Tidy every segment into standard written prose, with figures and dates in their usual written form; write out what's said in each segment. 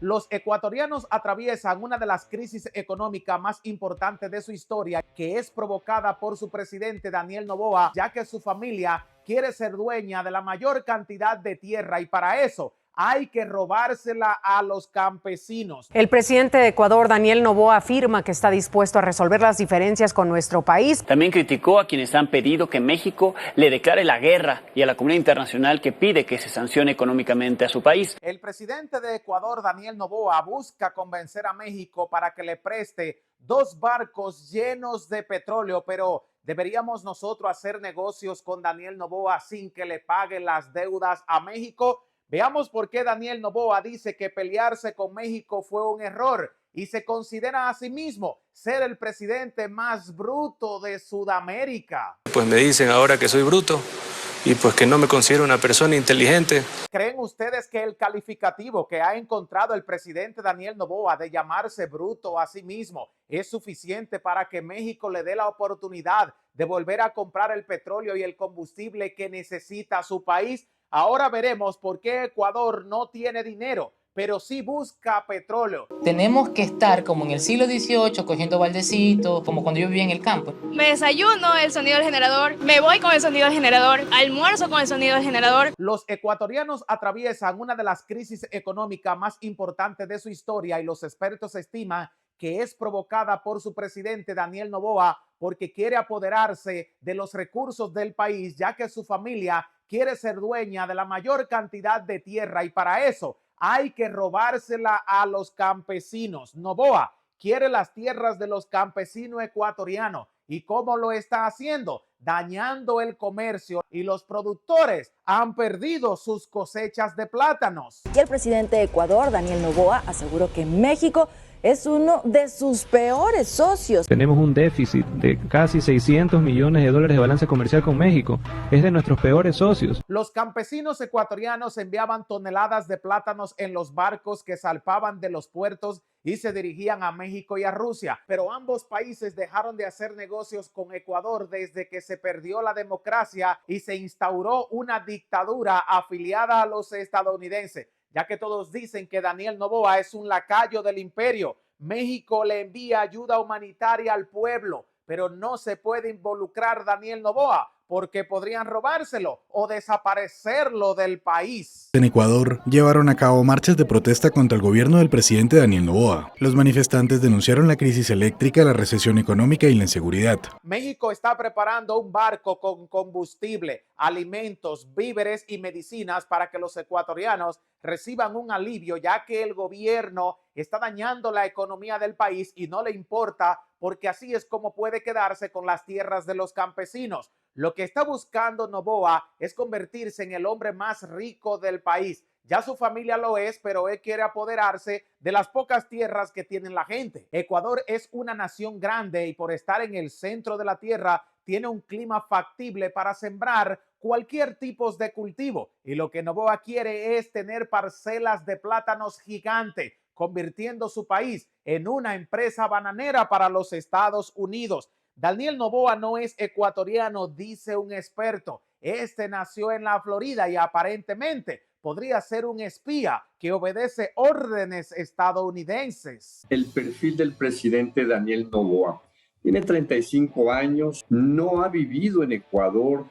Los ecuatorianos atraviesan una de las crisis económicas más importantes de su historia, que es provocada por su presidente Daniel Noboa, ya que su familia quiere ser dueña de la mayor cantidad de tierra y para eso hay que robársela a los campesinos. El presidente de Ecuador, Daniel Noboa, afirma que está dispuesto a resolver las diferencias con nuestro país. También criticó a quienes han pedido que México le declare la guerra y a la comunidad internacional que pide que se sancione económicamente a su país. El presidente de Ecuador, Daniel Noboa, busca convencer a México para que le preste 2 barcos llenos de petróleo, pero ¿deberíamos nosotros hacer negocios con Daniel Noboa sin que le pague las deudas a México? Veamos por qué Daniel Noboa dice que pelearse con México fue un error y se considera a sí mismo ser el presidente más bruto de Sudamérica. Pues me dicen ahora que soy bruto y pues que no me considero una persona inteligente. ¿Creen ustedes que el calificativo que ha encontrado el presidente Daniel Noboa de llamarse bruto a sí mismo es suficiente para que México le dé la oportunidad de volver a comprar el petróleo y el combustible que necesita su país? Ahora veremos por qué Ecuador no tiene dinero, pero sí busca petróleo. Tenemos que estar como en el siglo XVIII, cogiendo baldecitos, como cuando yo vivía en el campo. Me desayuno el sonido del generador, me voy con el sonido del generador, almuerzo con el sonido del generador. Los ecuatorianos atraviesan una de las crisis económicas más importantes de su historia y los expertos estiman que es provocada por su presidente Daniel Noboa porque quiere apoderarse de los recursos del país, ya que su familia quiere ser dueña de la mayor cantidad de tierra y para eso hay que robársela a los campesinos. Noboa quiere las tierras de los campesinos ecuatorianos. ¿Y cómo lo está haciendo? Dañando el comercio y los productores han perdido sus cosechas de plátanos. Y el presidente de Ecuador, Daniel Noboa, aseguró que México es uno de sus peores socios. Tenemos un déficit de casi 600 millones de dólares de balanza comercial con México. Es de nuestros peores socios. Los campesinos ecuatorianos enviaban toneladas de plátanos en los barcos que zarpaban de los puertos y se dirigían a México y a Rusia. Pero ambos países dejaron de hacer negocios con Ecuador desde que se perdió la democracia y se instauró una dictadura afiliada a los estadounidenses. Ya que todos dicen que Daniel Noboa es un lacayo del imperio. México le envía ayuda humanitaria al pueblo, pero no se puede involucrar Daniel Noboa porque podrían robárselo o desaparecerlo del país. En Ecuador, llevaron a cabo marchas de protesta contra el gobierno del presidente Daniel Noboa. Los manifestantes denunciaron la crisis eléctrica, la recesión económica y la inseguridad. México está preparando un barco con combustible, alimentos, víveres y medicinas para que los ecuatorianos reciban un alivio, ya que el gobierno está dañando la economía del país y no le importa porque así es como puede quedarse con las tierras de los campesinos. Lo que está buscando Noboa es convertirse en el hombre más rico del país. Ya su familia lo es, pero él quiere apoderarse de las pocas tierras que tiene la gente. Ecuador es una nación grande y por estar en el centro de la tierra tiene un clima factible para sembrar cualquier tipo de cultivo. Y lo que Noboa quiere es tener parcelas de plátanos gigantes, convirtiendo su país en una empresa bananera para los Estados Unidos. Daniel Noboa no es ecuatoriano, dice un experto. Este nació en la Florida y aparentemente podría ser un espía que obedece órdenes estadounidenses. El perfil del presidente Daniel Noboa. Tiene 35 años, no ha vivido en Ecuador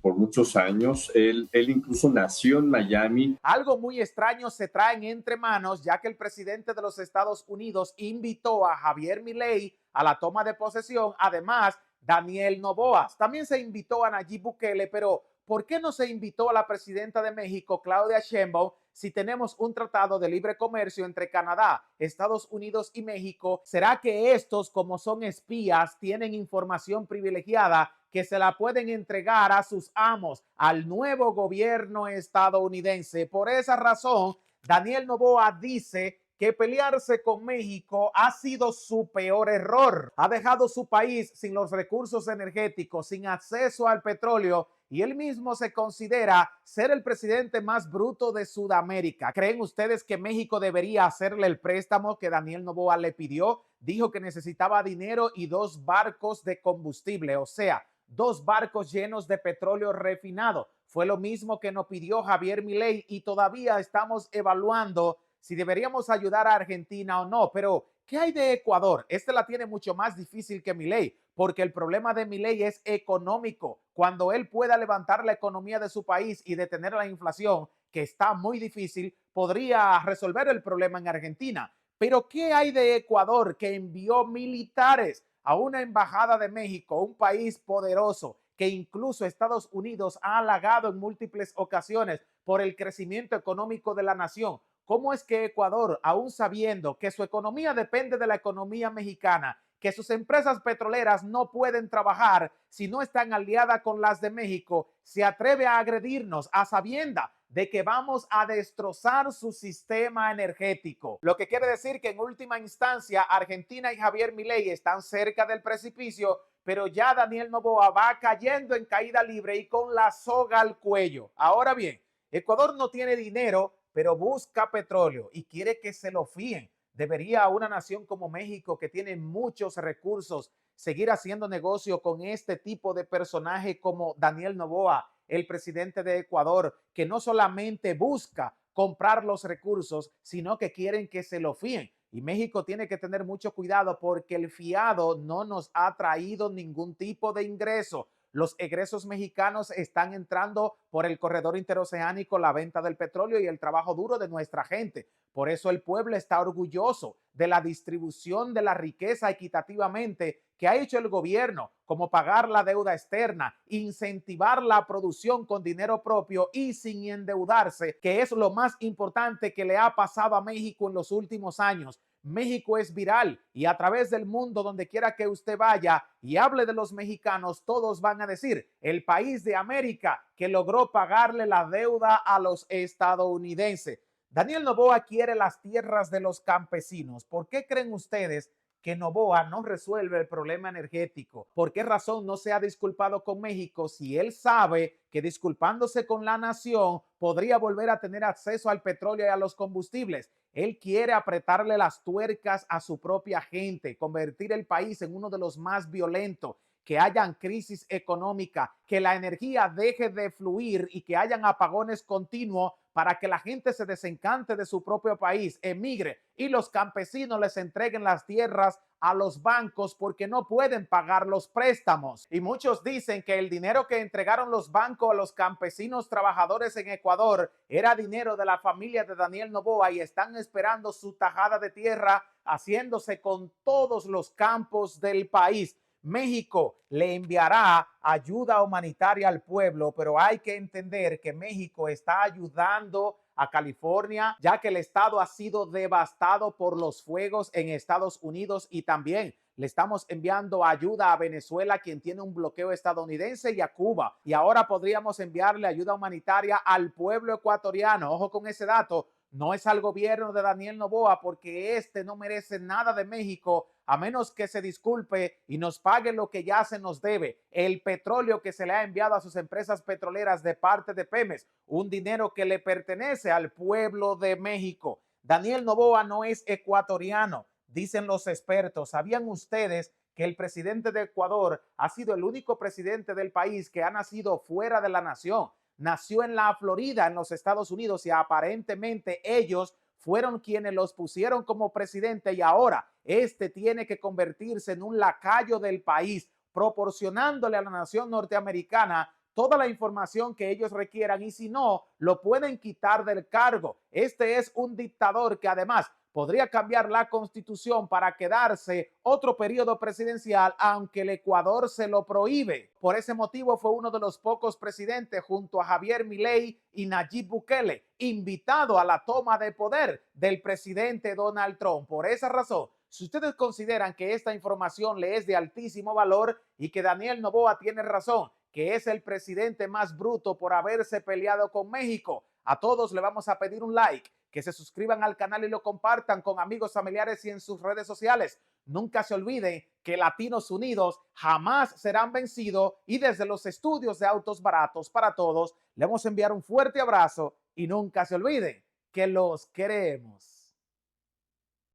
por muchos años. Él incluso nació en Miami. Algo muy extraño se traen entre manos, ya que el presidente de los Estados Unidos invitó a Javier Milei a la toma de posesión. Además, Daniel Noboa. También se invitó a Nayib Bukele, pero ¿por qué no se invitó a la presidenta de México, Claudia Sheinbaum, si tenemos un tratado de libre comercio entre Canadá, Estados Unidos y México? ¿Será que estos, como son espías, tienen información privilegiada que se la pueden entregar a sus amos, al nuevo gobierno estadounidense? Por esa razón, Daniel Noboa dice que pelearse con México ha sido su peor error. Ha dejado su país sin los recursos energéticos, sin acceso al petróleo, y él mismo se considera ser el presidente más bruto de Sudamérica. ¿Creen ustedes que México debería hacerle el préstamo que Daniel Noboa le pidió? Dijo que necesitaba dinero y 2 barcos de combustible, o sea, 2 barcos llenos de petróleo refinado. Fue lo mismo que nos pidió Javier Milei y todavía estamos evaluando si deberíamos ayudar a Argentina o no, pero ¿qué hay de Ecuador? Este la tiene mucho más difícil que Milei, porque el problema de Milei es económico. Cuando él pueda levantar la economía de su país y detener la inflación, que está muy difícil, podría resolver el problema en Argentina. Pero ¿qué hay de Ecuador, que envió militares a una embajada de México, un país poderoso, que incluso Estados Unidos ha halagado en múltiples ocasiones por el crecimiento económico de la nación? ¿Cómo es que Ecuador, aún sabiendo que su economía depende de la economía mexicana, que sus empresas petroleras no pueden trabajar si no están aliadas con las de México, se atreve a agredirnos a sabienda de que vamos a destrozar su sistema energético? Lo que quiere decir que en última instancia Argentina y Javier Milei están cerca del precipicio, pero ya Daniel Noboa va cayendo en caída libre y con la soga al cuello. Ahora bien, Ecuador no tiene dinero, pero busca petróleo y quiere que se lo fíen. ¿Debería una nación como México, que tiene muchos recursos, seguir haciendo negocio con este tipo de personaje como Daniel Noboa, el presidente de Ecuador, que no solamente busca comprar los recursos, sino que quieren que se lo fíen? Y México tiene que tener mucho cuidado porque el fiado no nos ha traído ningún tipo de ingreso. Los egresos mexicanos están entrando por el corredor interoceánico, la venta del petróleo y el trabajo duro de nuestra gente. Por eso el pueblo está orgulloso de la distribución de la riqueza equitativamente que ha hecho el gobierno, como pagar la deuda externa, incentivar la producción con dinero propio y sin endeudarse, que es lo más importante que le ha pasado a México en los últimos años. México es viral y a través del mundo, donde quiera que usted vaya y hable de los mexicanos, todos van a decir: el país de América que logró pagarle la deuda a los estadounidenses. Daniel Noboa quiere las tierras de los campesinos. ¿Por qué creen ustedes que Noboa no resuelve el problema energético? ¿Por qué razón no se ha disculpado con México si él sabe que disculpándose con la nación podría volver a tener acceso al petróleo y a los combustibles? Él quiere apretarle las tuercas a su propia gente, convertir el país en uno de los más violentos, que hayan crisis económica, que la energía deje de fluir y que hayan apagones continuos para que la gente se desencante de su propio país, emigre y los campesinos les entreguen las tierras a los bancos porque no pueden pagar los préstamos. Y muchos dicen que el dinero que entregaron los bancos a los campesinos trabajadores en Ecuador era dinero de la familia de Daniel Noboa y están esperando su tajada de tierra haciéndose con todos los campos del país. México le enviará ayuda humanitaria al pueblo, pero hay que entender que México está ayudando a California, ya que el estado ha sido devastado por los fuegos en Estados Unidos, y también le estamos enviando ayuda a Venezuela, quien tiene un bloqueo estadounidense, y a Cuba. Y ahora podríamos enviarle ayuda humanitaria al pueblo ecuatoriano. Ojo con ese dato. No es al gobierno de Daniel Noboa, porque este no merece nada de México, a menos que se disculpe y nos pague lo que ya se nos debe, el petróleo que se le ha enviado a sus empresas petroleras de parte de Pemex, un dinero que le pertenece al pueblo de México. Daniel Noboa no es ecuatoriano, dicen los expertos. ¿Sabían ustedes que el presidente de Ecuador ha sido el único presidente del país que ha nacido fuera de la nación? Nació en la Florida, en los Estados Unidos, y aparentemente ellos fueron quienes los pusieron como presidente, y ahora este tiene que convertirse en un lacayo del país, proporcionándole a la nación norteamericana toda la información que ellos requieran, y si no, lo pueden quitar del cargo. Este es un dictador que además podría cambiar la constitución para quedarse otro periodo presidencial, aunque el Ecuador se lo prohíbe. Por ese motivo fue uno de los pocos presidentes, junto a Javier Milei y Nayib Bukele, invitado a la toma de poder del presidente Donald Trump. Por esa razón, si ustedes consideran que esta información le es de altísimo valor y que Daniel Noboa tiene razón, que es el presidente más bruto por haberse peleado con México, a todos le vamos a pedir un like, que se suscriban al canal y lo compartan con amigos, familiares y en sus redes sociales. Nunca se olviden que Latinos Unidos jamás serán vencidos, y desde los estudios de Autos Baratos para Todos le vamos a enviar un fuerte abrazo, y nunca se olviden que los queremos.